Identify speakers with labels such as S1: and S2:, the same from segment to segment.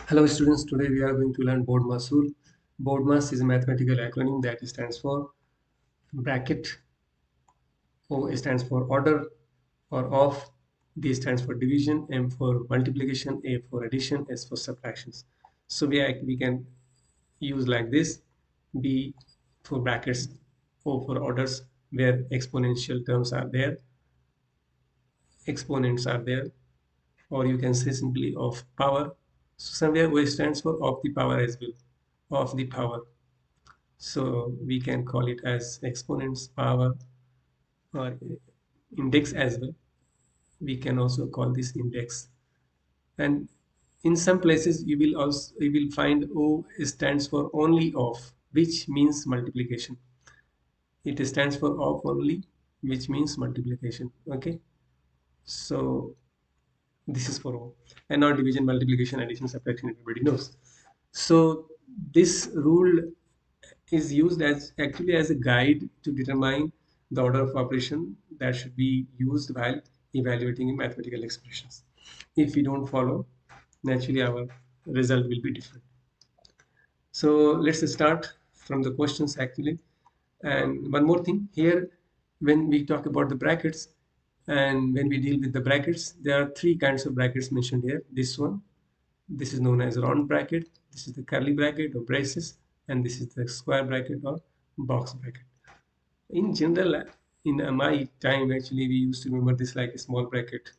S1: Hello students, today we are going to learn BODMAS rule. BODMAS is a mathematical acronym that stands for bracket, O stands for order or of, D stands for division, M for multiplication, A for addition, S for subtractions. So we can use like this: B for brackets, O for orders where exponential terms are there, exponents are there, or you can say simply of power. So somewhere O stands for of the power as well, of the power. So we can call it as exponents, power, or index as well. We can also call this index. And in some places you will find O stands for only of, which means multiplication. It stands for of only, which means multiplication. Okay. So this is for O. And now division, multiplication, addition, subtraction, everybody knows. So this rule is used as actually as a guide to determine the order of operation that should be used while evaluating mathematical expressions. If we don't follow, naturally our result will be different. So let's start from the questions actually. And one more thing here, when we talk about the brackets and when we deal with the brackets, there are three kinds of brackets mentioned here. This one, this is known as round bracket, this is the curly bracket or braces, and this is the square bracket or box bracket. In general, in my time, actually, we used to remember this like a small bracket,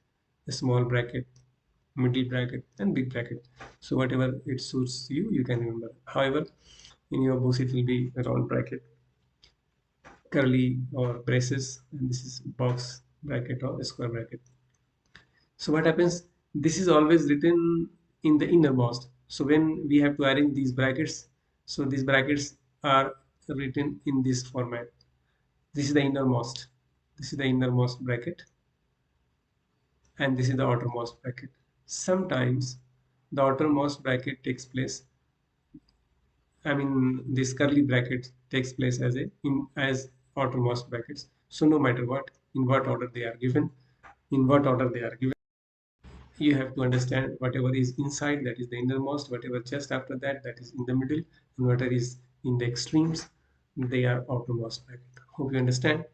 S1: middle bracket, and big bracket. So whatever it suits you, you can remember. However, in your books, it will be a round bracket, curly or braces, and this is box bracket or a square bracket. So what happens? This is always written in the innermost. So when we have to arrange these brackets, so these brackets are written in this format. This is the innermost. This is the innermost bracket, and this is the outermost bracket. Sometimes the outermost bracket takes place. I mean, this curly bracket takes place as as outermost brackets. So no matter what, in what order they are given, in what order they are given, you have to understand whatever is inside, that is the innermost, whatever just after that, that is in the middle, and whatever is in the extremes, they are outermost bracket. Hope you understand.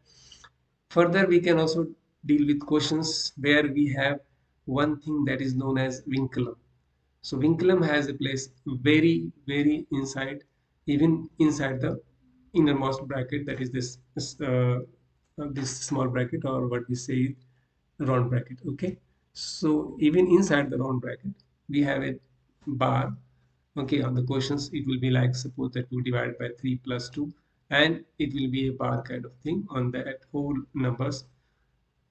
S1: Further, we can also deal with questions where we have one thing that is known as vinculum. So vinculum has a place very inside, even inside the innermost bracket, that is this small bracket, or what we say round bracket. Okay, so even inside the round bracket we have a bar. Okay, on the questions it will be like, suppose that 2 divided by 3 plus 2, and it will be a bar kind of thing on that whole numbers.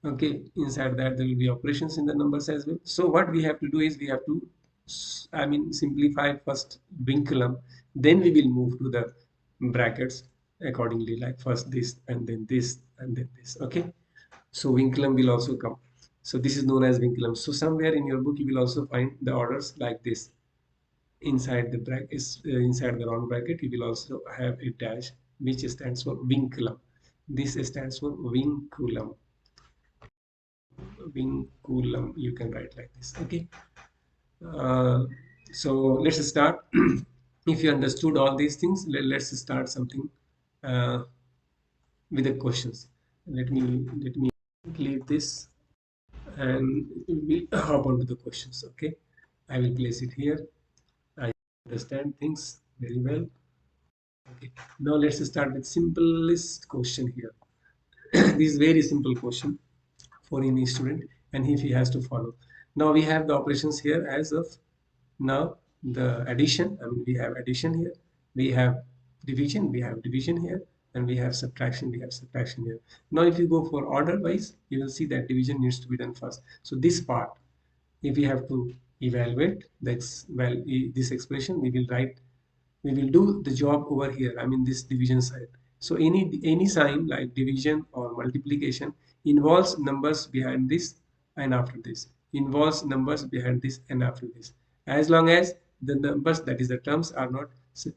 S1: Okay, inside that there will be operations in the numbers as well. So what we have to do is we have to simplify first vinculum, then we will move to the brackets accordingly, like first this and then this and then this. Okay, so vinculum will also come. So this is known as vinculum. So somewhere in your book you will also find the orders like this. Inside the bracket, inside the round bracket, you will also have a dash which stands for vinculum. This stands for vinculum. Vinculum, you can write like this. Okay, uh, so let's start. If you understood all these things, let's start something uh, with the questions. Let me leave this and we'll hop on to the questions. Okay, I will place it here. I understand things very well. Okay, now let's start with simplest question here. This is very simple question for any student, and if he has to follow. Now we have the operations here as of now. The addition, I mean, we have addition here, we have division here, and we have subtraction here. Now if you go for order wise, you will see that division needs to be done first. So this part, if we have to evaluate that's well this expression, we will do the job over here, I mean this division side. So any sign like division or multiplication involves numbers behind this and after this, involves numbers behind this and after this, as long as the numbers, that is the terms, are not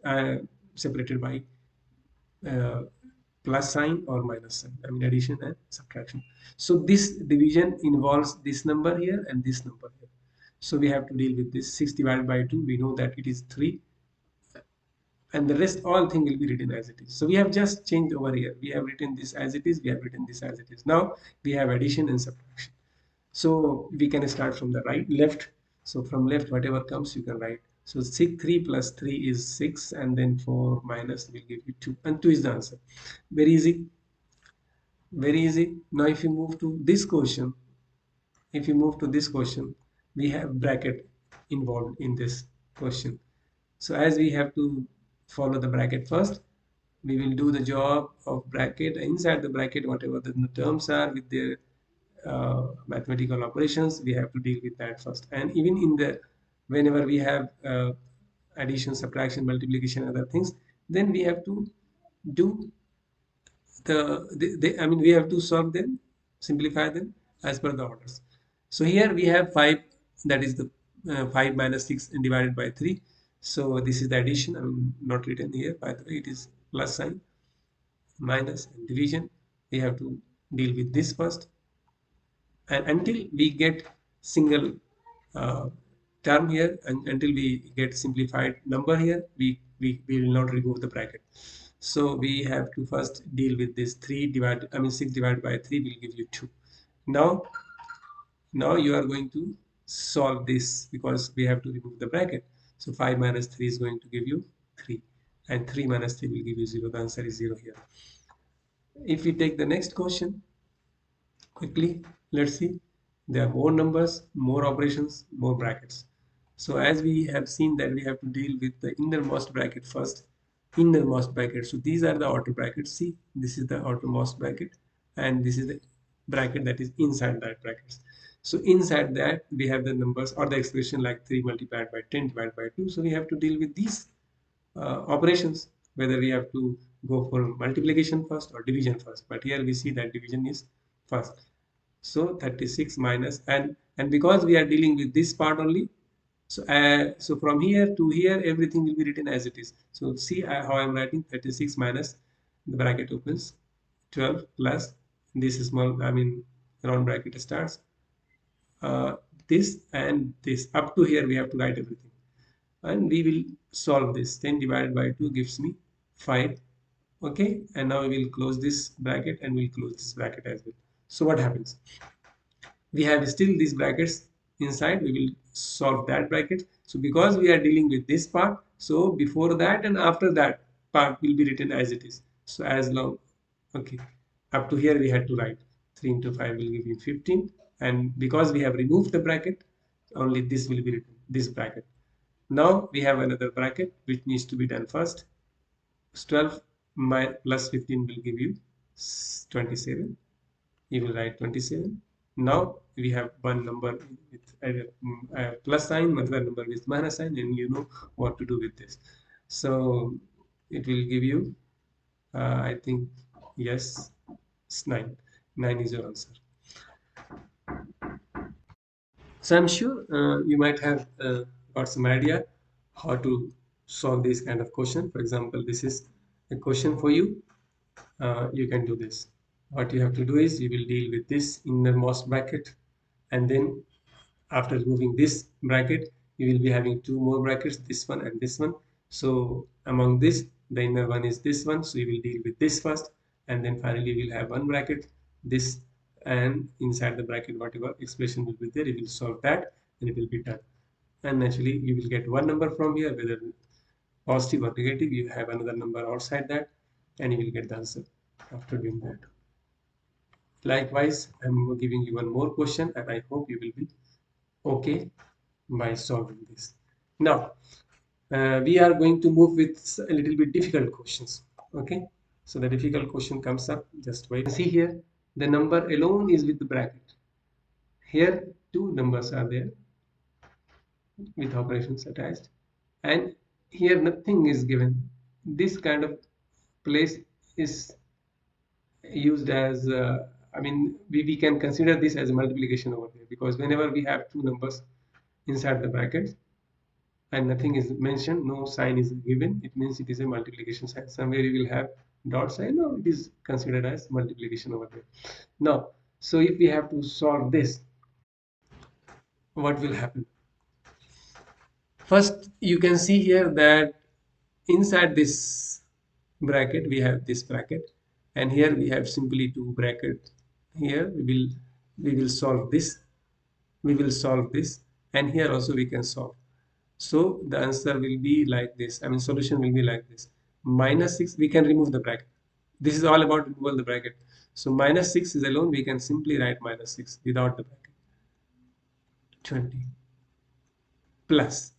S1: uh, separated by uh, plus sign or minus sign, I mean addition and subtraction. So this division involves this number here and this number here. So we have to deal with this 6 divided by 2. We know that it is 3, and the rest all thing will be written as it is. So we have just changed over here. We have written this as it is. We have written this as it is. Now we have addition and subtraction. So we can start from the left. So from left, whatever comes, you can write. So 3 plus 3 is 6, and then 4 minus will give you 2, and 2 is the answer. Very easy, very easy. Now if you move to this question, we have bracket involved in this question. So as we have to follow the bracket first, we will do the job of bracket. Inside the bracket, whatever the terms are with their mathematical operations, we have to deal with that first. And even in the whenever we have addition, subtraction, multiplication, other things, then we have to do I mean we have to solve them, simplify them as per the orders. So here we have 5, that is the 5 minus 6 and divided by 3. So this is the addition. I mean not written here, by the way, it is plus sign, minus, and division. We have to deal with this first, and until we get single uh, term here, and until we get simplified number here, we will not remove the bracket. So we have to first deal with this 6 divided by 3 will give you 2. Now now you are going to solve this, because we have to remove the bracket. So 5 minus 3 is going to give you 3, and 3 minus 3 will give you 0. The answer is 0 here. If we take the next question quickly, let's see. There are more numbers, more operations, more brackets. So as we have seen that we have to deal with the innermost bracket first. Innermost bracket. So these are the outer brackets. See, this is the outermost bracket, and this is the bracket that is inside that brackets. So inside that we have the numbers or the expression like 3 multiplied by 10 divided by 2. So we have to deal with these operations, whether we have to go for multiplication first or division first. But here we see that division is first. So 36 minus, and because we are dealing with this part only, so from here to here everything will be written as it is. So see how I am writing 36 minus, the bracket opens, 12 plus this small, I mean round bracket starts, uh, this and this up to here we have to write everything, and we will solve this. 10 divided by 2 gives me 5. Okay, and now we will close this bracket and we'll close this bracket as well. So what happens? We have still these brackets inside. We will solve that bracket. So because we are dealing with this part, so before that and after that part will be written as it is. So as long, okay, up to here we had to write 3 into 5 will give you 15, and because we have removed the bracket, only this will be written, this bracket. Now we have another bracket which needs to be done first. 12 plus 15 will give you 27. You will write 27. Now we have one number with a plus sign, another number with minus sign, and you know what to do with this. So it will give you, I think, yes, it's 9. 9 is your answer. So I'm sure you might have got some idea how to solve this kind of question. For example, this is a question for you. You can do this. What you have to do is you will deal with this innermost bracket, and then after removing this bracket you will be having two more brackets, this one and this one. So among this, the inner one is this one, so you will deal with this first, and then finally we will have one bracket, this, and inside the bracket whatever expression will be there, you will solve that and it will be done. And naturally you will get one number from here, whether positive or negative. You have another number outside that, and you will get the answer after doing that. Likewise, I'm giving you one more question, and I hope you will be okay by solving this. Now, we are going to move with a little bit difficult questions. Okay, so the difficult question comes up. Just wait. See here, the number alone is with the bracket. Here, two numbers are there with operations attached, and here nothing is given. This kind of place is used as I mean we can consider this as a multiplication over here, because whenever we have two numbers inside the brackets and nothing is mentioned, no sign is given, it means it is a multiplication sign. Somewhere you will have dot sign, or it is considered as multiplication over there. Now, so if we have to solve this, what will happen? First, you can see here that inside this bracket we have this bracket, and here we have simply two brackets. Here we will solve this, we will solve this, and here also we can solve. So the answer will be like this. I mean, solution will be like this. Minus 6, we can remove the bracket. This is all about removal of the bracket. So minus 6 is alone, we can simply write minus 6 without the bracket. 20 plus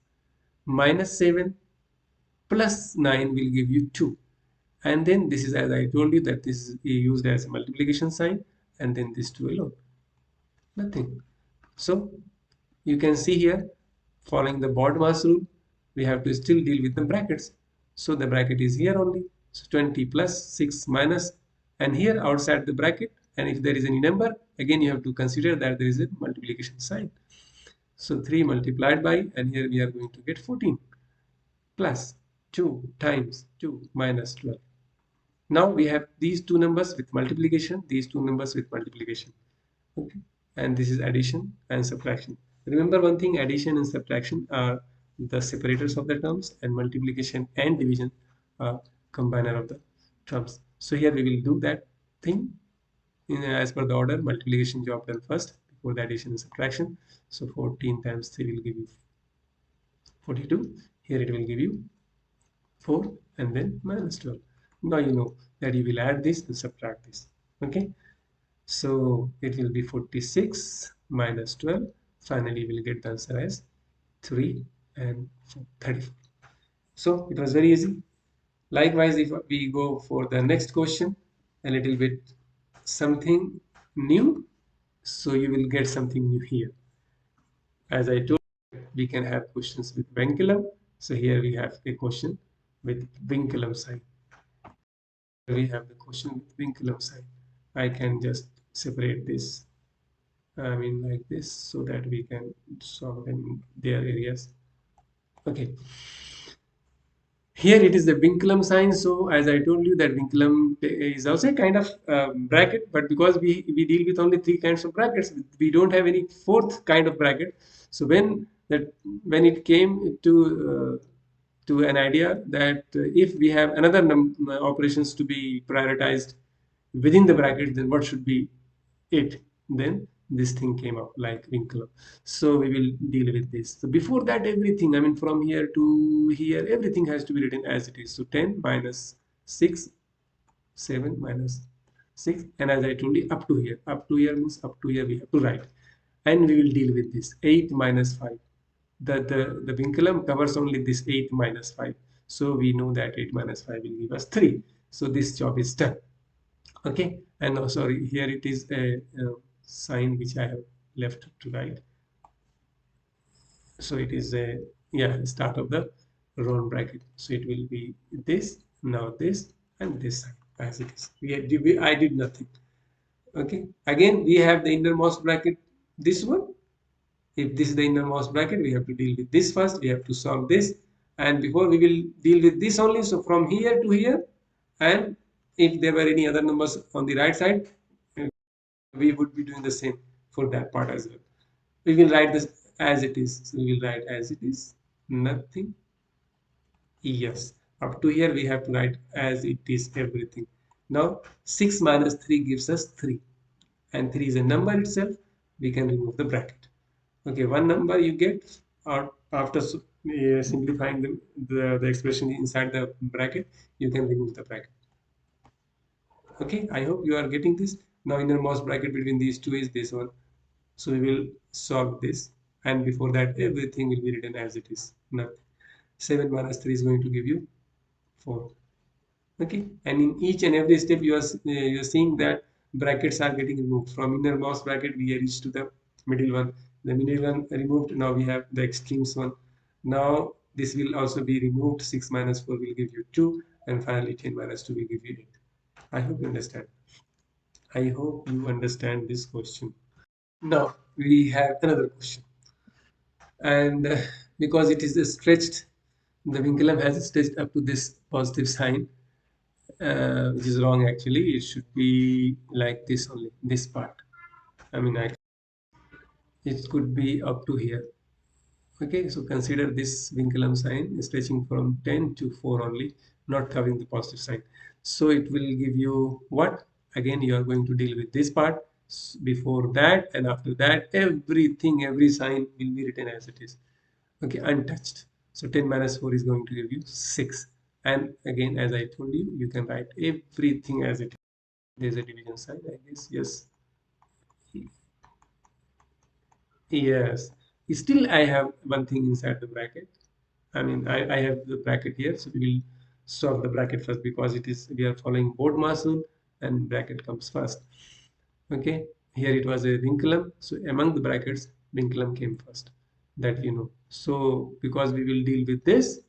S1: minus 7 plus 9 will give you 2. And then this is, as I told you, that this is used as a multiplication sign, and then this 2 alone. Nothing. So you can see here, following the BODMAS rule, we have to still deal with the brackets. So the bracket is here only. So 20 plus 6 minus, and here outside the bracket, and if there is any number, again you have to consider that there is a multiplication sign. So 3 multiplied by, and here we are going to get 14 plus 2 times 2 minus 12. Now we have these two numbers with multiplication, these two numbers with multiplication. Okay, and this is addition and subtraction. Remember one thing, addition and subtraction are the separators of the terms, and multiplication and division are combiner of the terms. So here we will do that thing as per the order. Multiplication job done first before the addition and subtraction. So 14 times 3 will give you 42. Here it will give you 4 and then minus 12. Now you know that you will add this and subtract this. Okay, so it will be 46 minus 12. Finally, we'll get the answer as 3 and 34. So it was very easy. Likewise, if we go for the next question, a little bit something new, so you will get something new here. As I told you, we can have questions with vinculum. So here we have a question with vinculum sign. We have the question with vinculum sign. I can just separate this, I mean like this, so that we can solve them in their areas. Okay, here it is the vinculum sign. So as I told you, that vinculum is also a kind of bracket, but because we deal with only three kinds of brackets, we don't have any fourth kind of bracket. So when it came to an idea that if we have another operations to be prioritized within the bracket, then what should be it? Then this thing came up like vinculum. So we will deal with this. So before that, everything, I mean from here to here, everything has to be written as it is. So 10 minus 6, 7 minus 6, and as I told you, up to here means up to here we have to write, and we will deal with this 8 minus 5. The vinculum covers only this 8 minus 5, so we know that 8 minus 5 will give us 3. So this job is done. Okay, and no, sorry, here it is a sign which I have left to write. So it is a, yeah, start of the round bracket. So it will be this, now this, and this side as it is. I did nothing. Okay, again we have the innermost bracket, this one. If this is the innermost bracket, we have to deal with this first. We have to solve this, and before we will deal with this only. So from here to here, and if there were any other numbers on the right side, we would be doing the same for that part as well. We will write this as it is. So we will write as it is, nothing. Yes, up to here we have to write as it is everything. Now 6 minus 3 gives us 3, and 3 is a number itself. We can remove the bracket. Okay, one number you get after simplifying the expression inside the bracket, you can remove the bracket. Okay, I hope you are getting this. Now innermost bracket between these two is this one. So we will solve this, and before that everything will be written as it is. Now 7 minus 3 is going to give you 4. Okay, and in each and every step you are seeing that brackets are getting removed. From innermost bracket we reach to the middle one. The middle one removed. Now we have the extremes one. Now this will also be removed. 6 minus 4 will give you 2, and finally 10 minus 2 will give you 8. I hope you understand. I hope you understand this question. Now we have another question, and because it is stretched, the vinculum has stretched up to this positive sign, which is wrong actually. It should be like this only, this part. I mean, it could be up to here. Okay, so consider this vinculum sign stretching from 10 to 4 only, not covering the positive sign. So it will give you what? Again, you are going to deal with this part. Before that and after that, everything, every sign will be written as it is. Okay, untouched. So 10 minus 4 is going to give you 6. And again, as I told you, you can write everything as it is. There's a division sign, I guess. Yes. Yes. Still, I have one thing inside the bracket. I mean, I have the bracket here, so we will solve the bracket first because it is we are following BODMAS rule and bracket comes first. Okay, here it was a vinculum, so among the brackets, vinculum came first. That you know. So because we will deal with this,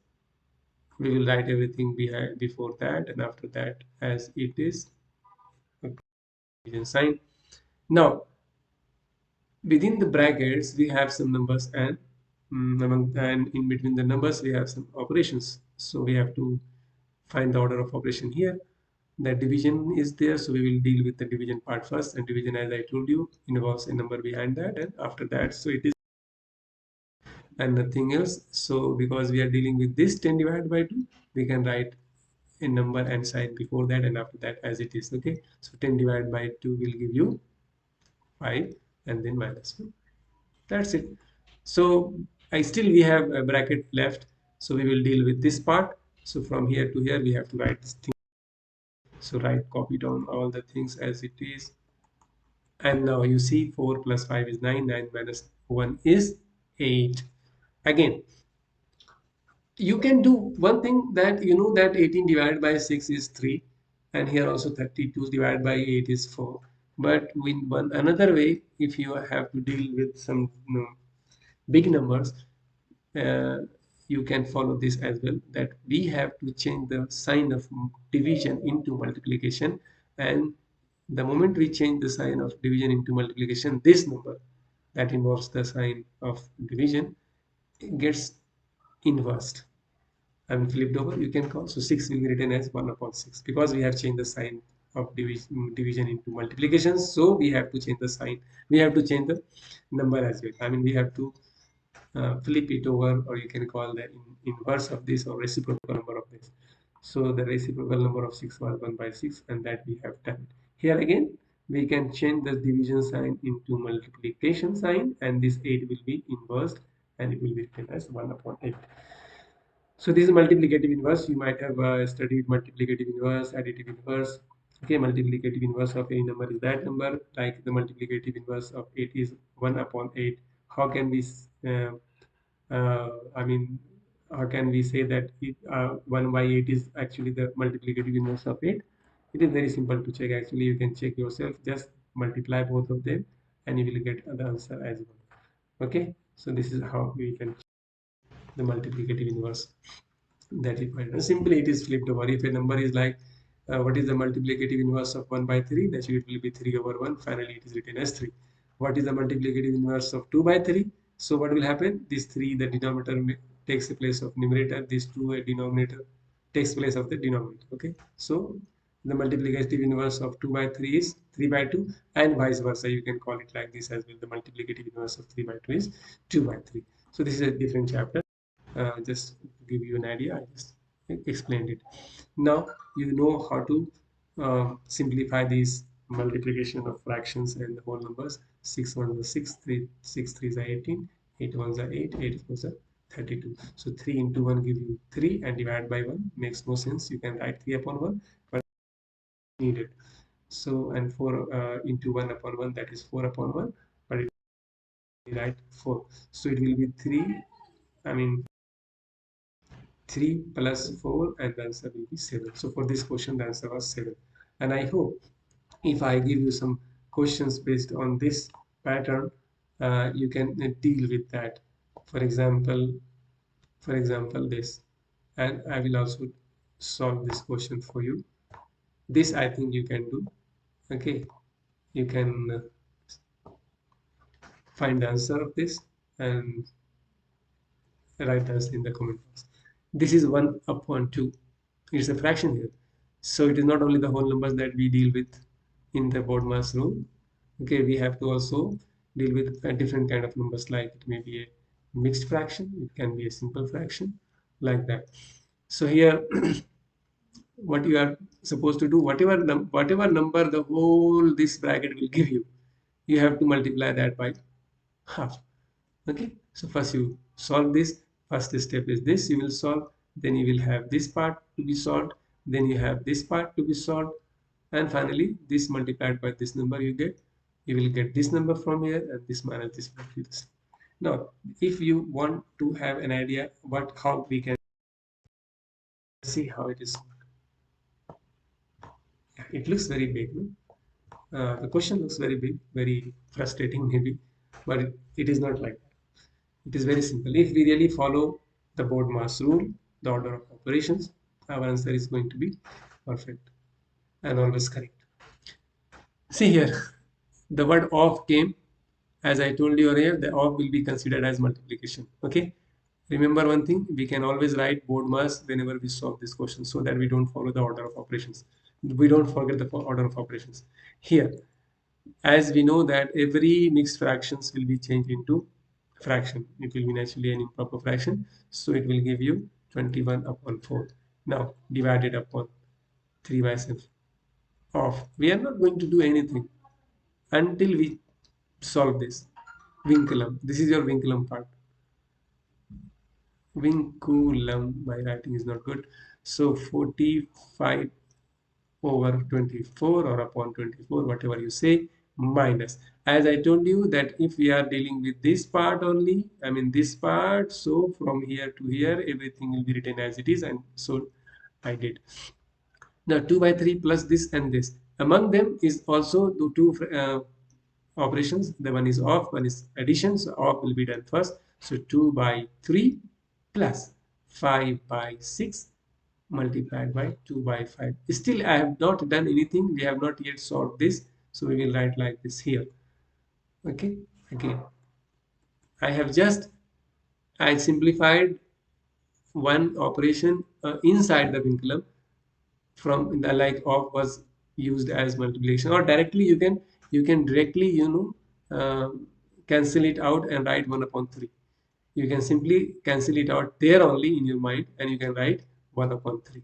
S1: we will write everything behind before that and after that as it is. Okay, division sign. Now within the brackets we have some numbers and and in between the numbers we have some operations. So we have to find the order of operation here. The division is there, so we will deal with the division part first. And division, as I told you, involves a number behind that, and after that, so it is and nothing else. So because we are dealing with this 10 divided by 2, we can write a number and sign before that and after that as it is. Okay, so 10 divided by 2 will give you 5 and then minus 1. That's it. So I still we have a bracket left, so we will deal with this part. So from here to here we have to write this thing. So write, copy down all the things as it is. And now you see 4 plus 5 is 9, 9 minus 1 is 8. Again, you can do one thing, that you know that 18 divided by 6 is 3, and here also 32 divided by 8 is 4. But in one another way, if you have to deal with some big numbers, uh, you can follow this as well, that we have to change the sign of division into multiplication. And the moment we change the sign of division into multiplication, this number that involves the sign of division gets inversed and flipped over, you can call. So 6 will be written as 1 upon 6 because we have changed the sign of division into multiplication. So we have to change the sign, we have to change the number as well. I mean, we have to flip it over, or you can call the inverse of this or reciprocal number of this. So the reciprocal number of 6 was 1 by 6, and that we have done. Here again, we can change the division sign into multiplication sign, and this 8 will be inversed and it will be written as 1 upon 8. So this is multiplicative inverse. You might have studied multiplicative inverse, additive inverse. Okay, multiplicative inverse of any number is that number. Like the multiplicative inverse of 8 is 1 upon 8. How can we I mean, how can we say that 1 by 8 is actually the multiplicative inverse of 8? It is very simple to check. Actually, you can check yourself. Just multiply both of them and you will get the answer as well. Okay, so this is how we can check the multiplicative inverse. That is fine. Simply it is flipped over. If a number is like, what is the multiplicative inverse of 1 by 3? That it will be 3 over 1. Finally, it is written as 3. What is the multiplicative inverse of 2 by 3? So what will happen? This 3, the denominator takes the place of numerator. This 2, a denominator, takes place of the denominator. Okay. So the multiplicative inverse of 2 by 3 is 3 by 2, and vice versa. You can call it like this as well. The multiplicative inverse of 3 by 2 is 2 by 3. So this is a different chapter. Just to give you an idea, I just explained it. Now you know how to simplify these multiplication of fractions and the whole numbers. 6 1s are 6, 3 6 3s are 18, 8 1s are 8, 8 4s are 32. So 3 into 1 give you 3, and divide by 1 makes no sense. You can write 3 upon 1, but needed. So and 4 into 1 upon 1, that is 4 upon 1, but it will write 4. So it will be 3. I mean 3 plus 4, and the answer will be 7. So for this question, the answer was 7. And I hope if I give you some questions based on this pattern, you can deal with that. For example, this, and I will also solve this question for you. This I think you can do. Okay, you can find the answer of this and write us in the comment box. This is 1 upon 2. It's a fraction here. So it is not only the whole numbers that we deal with in the BODMAS rule. Okay, we have to also deal with a different kind of numbers, like it may be a mixed fraction, it can be a simple fraction, like that. So here what you are supposed to do, whatever number the whole this bracket will give you, you have to multiply that by half. Okay, so first you solve this. First step is this, you will solve, then you will have this part to be solved, then you have this part to be solved, and finally this multiplied by this number you will get this number from here, and this minus this will be this. Now if you want to have an idea what how we can see how it is, it looks very big, no? The question looks very big, very frustrating maybe, but it is not like that. It is very simple. If we really follow the BODMAS rule, the order of operations, our answer is going to be perfect and always correct. See here, the word of came, as I told you earlier, the of will be considered as multiplication. Okay. Remember one thing, we can always write BODMAS whenever we solve this question so that we don't follow the order of operations. We don't forget the order of operations. Here, as we know that every mixed fractions will be changed into fraction, it will be naturally an improper fraction, so it will give you 21 upon 4. Now divided upon 3 by 7 of, we are not going to do anything until we solve this vinculum. This is your vinculum part. Vinculum, my writing is not good, so 45 over 24 or upon 24, whatever you say, minus, as I told you that if we are dealing with this part only, I mean this part, so from here to here everything will be written as it is, and so I did. Now 2 by 3 plus this and this, among them is also the two operations, the one is off, one is addition, so off will be done first, so 2 by 3 plus 5 by 6 multiplied by 2 by 5. Still I have not done anything, we have not yet solved this, so we will write like this here. Okay, again I simplified one operation inside the vinculum, from the like of was used as multiplication, or directly you can directly cancel it out and write 1 upon 3. You can simply cancel it out there only in your mind, and you can write 1 upon 3.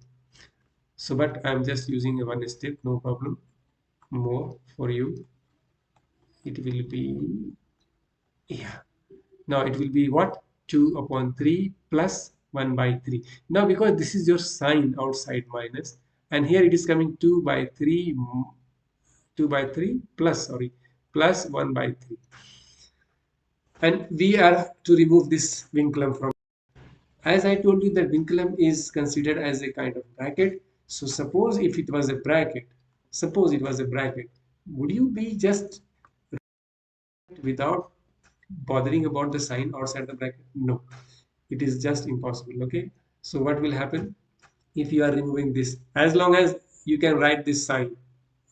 S1: So but I'm just using a one step, no problem. More for you, it will be, yeah, now it will be what, 2 upon 3 plus 1 by 3. Now because this is your sign outside minus, and here it is coming 2 by 3, 2 by 3 plus, sorry, plus 1 by 3, and we are to remove this vinculum from. As I told you that vinculum is considered as a kind of bracket, so suppose if it was a bracket, suppose it was a bracket, would you be just without bothering about the sign outside the bracket? No, it is just impossible. Okay, so what will happen if you are removing this? As long as you can write this sign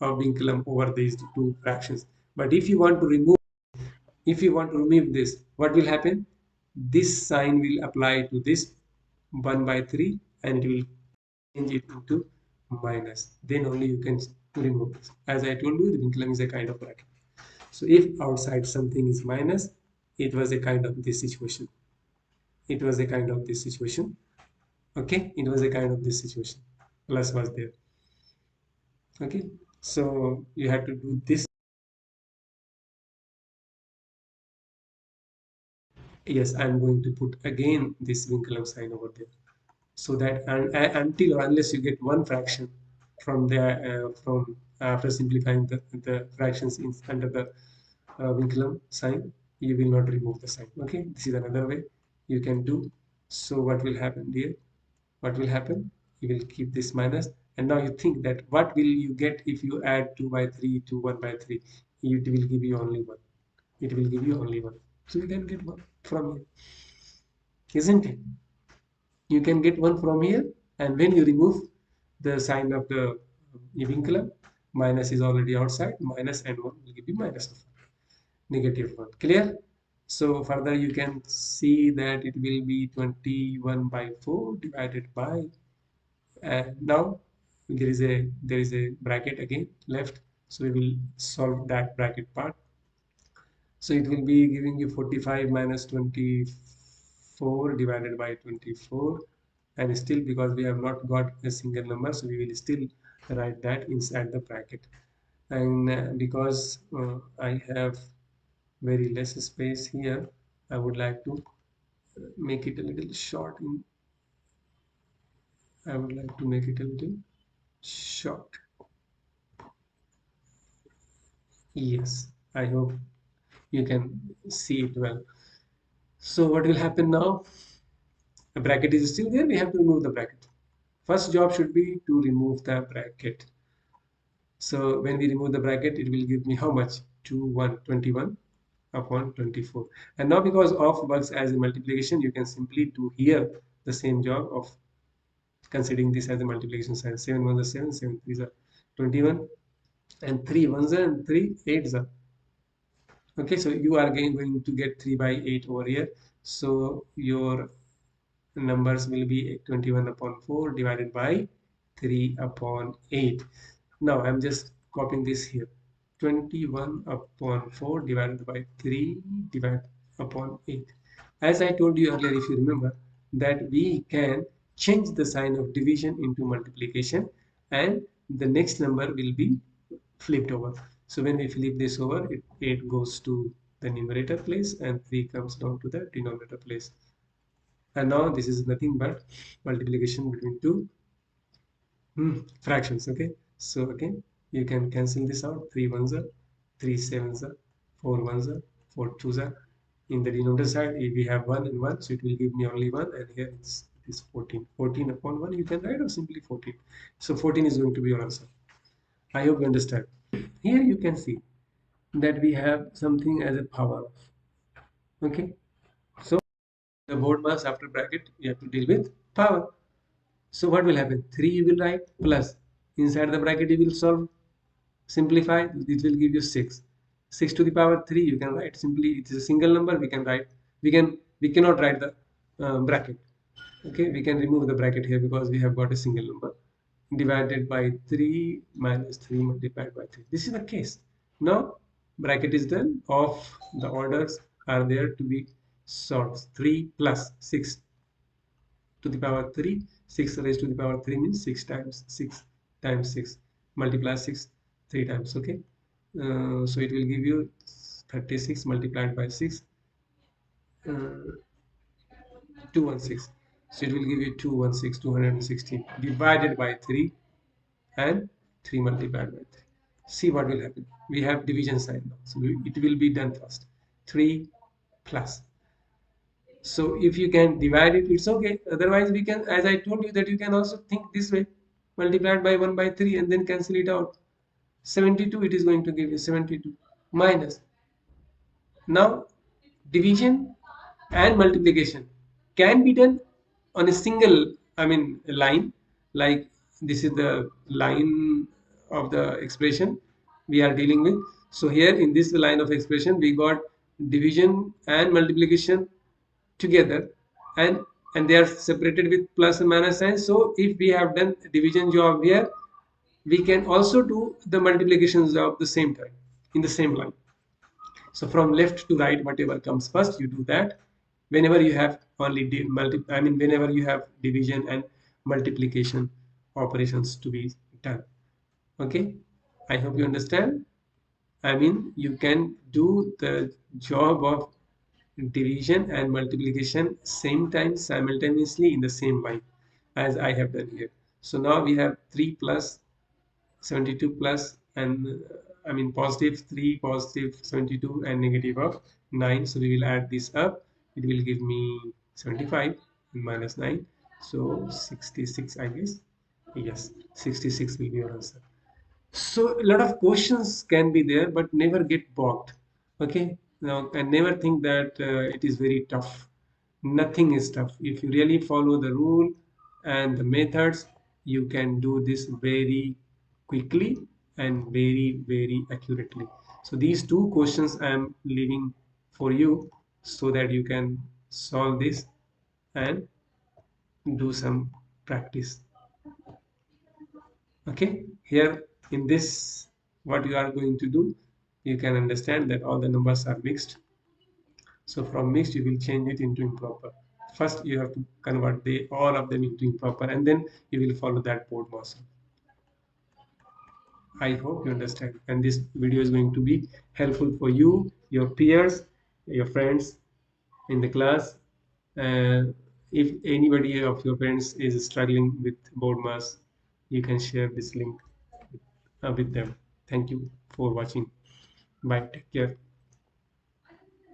S1: of vinculum over these two fractions, but if you want to remove this, what will happen? This sign will apply to this 1 by 3, and it will change it into minus. Then only you can remove this. As I told you, the vinculum is a kind of bracket. So if outside something is minus, it was a kind of this situation. It was a kind of this situation. Okay, it was a kind of this situation. Plus was there. Okay, so you have to do this. Yes, I'm going to put again this vinculum sign over there, so that until or unless you get one fraction from there, from after simplifying the fractions under the vinculum sign, you will not remove the sign. Okay, this is another way you can do. So what will happen here? What will happen? You will keep this minus, and now you think that what will you get if you add 2 by 3 to 1 by 3? It will give you only 1. It will give you only 1. So you can get 1 from here, isn't it? You can get 1 from here, and when you remove the sign of the vinculum, minus is already outside, minus and 1 will give you minus of negative 1. Clear? So further you can see that it will be 21 by 4 divided by, and now there is a bracket again left, so we will solve that bracket part. So it will be giving you 45 minus 24 4 divided by 24, and still because we have not got a single number, so we will still write that inside the bracket. And because I have very less space here, I would like to make it a little short. I would like to make it a little short. Yes, I hope you can see it well. So what will happen now? The bracket is still there. We have to remove the bracket. First job should be to remove the bracket. So when we remove the bracket, it will give me how much? 21 upon 24. And now because of works as a multiplication, you can simply do here the same job of considering this as a multiplication sign. 7 ones are 7, 7 threes are 21, and 3 ones are and 3 eights are. Okay, so you are again going to get 3 by 8 over here. So your numbers will be 21 upon 4 divided by 3 upon 8. Now I'm just copying this here. 21 upon 4 divided by 3 divided upon 8. As I told you earlier, if you remember, that we can change the sign of division into multiplication, and the next number will be flipped over. So when we flip this over, 8 goes to the numerator place and 3 comes down to the denominator place. And now this is nothing but multiplication between two fractions. Okay, so again you can cancel this out. 3 ones are 3 sevens are 4 ones are 4 twos are. In the denominator side we have 1 and 1, so it will give me only 1, and here it is 14. 14 upon 1 you can write, or simply 14. So 14 is going to be your answer. I hope you understand. Here you can see that we have something as a power of. Okay, so the BODMAS after bracket you have to deal with power. So what will happen? 3 you will write plus. Inside the bracket you will solve, simplify. This will give you 6. 6 to the power 3 you can write simply. It is a single number. We can write. We cannot write the bracket. Okay, we can remove the bracket here because we have got a single number. Divided by 3 minus 3 multiplied by 3. This is the case. Now bracket is done. Of the orders are there to be solved. 3 plus 6 to the power 3. 6 raised to the power 3 means 6 times 6 times 6. Multiply 6 3 times. Okay, so it will give you 36 multiplied by 6, 216. So it will give you 216, 216 divided by 3, and 3 multiplied by 3. See what will happen. We have division sign now, so it will be done first. 3 plus. So if you can divide it, it's okay. Otherwise we can, as I told you, that you can also think this way. Multiplied by 1 by 3 and then cancel it out. 72, it is going to give you 72 minus. Now division and multiplication can be done on a single, line. Like this is the line of the expression we are dealing with. So here in this line of expression we got division and multiplication together, and they are separated with plus and minus sign. So if we have done division job here, we can also do the multiplication job the same time in the same line. So from left to right, whatever comes first, you do that. Whenever you have only whenever you have division and multiplication operations to be done. Okay, I hope you understand. You can do the job of division and multiplication same time simultaneously in the same line as I have done here. So now we have 3 plus 72 plus, and positive 3, positive 72, and negative of 9. So we will add this up. It will give me 75 and minus 9. So 66, I guess. Yes, 66 will be your answer. So a lot of questions can be there, but never get bogged. Okay, now and never think that it is very tough. Nothing is tough. If you really follow the rule and the methods, you can do this very quickly and very accurately. So these two questions I am leaving for you so that you can solve this and do some practice. Okay, here in this, what you are going to do, you can understand that all the numbers are mixed. So from mixed you will change it into improper. First you have to convert all of them into improper, and then you will follow that BODMAS. I hope you understand, and this video is going to be helpful for you, your peers, your friends in the class. If anybody of your friends is struggling with BODMAS, you can share this link with them. Thank you for watching. Bye. Take care.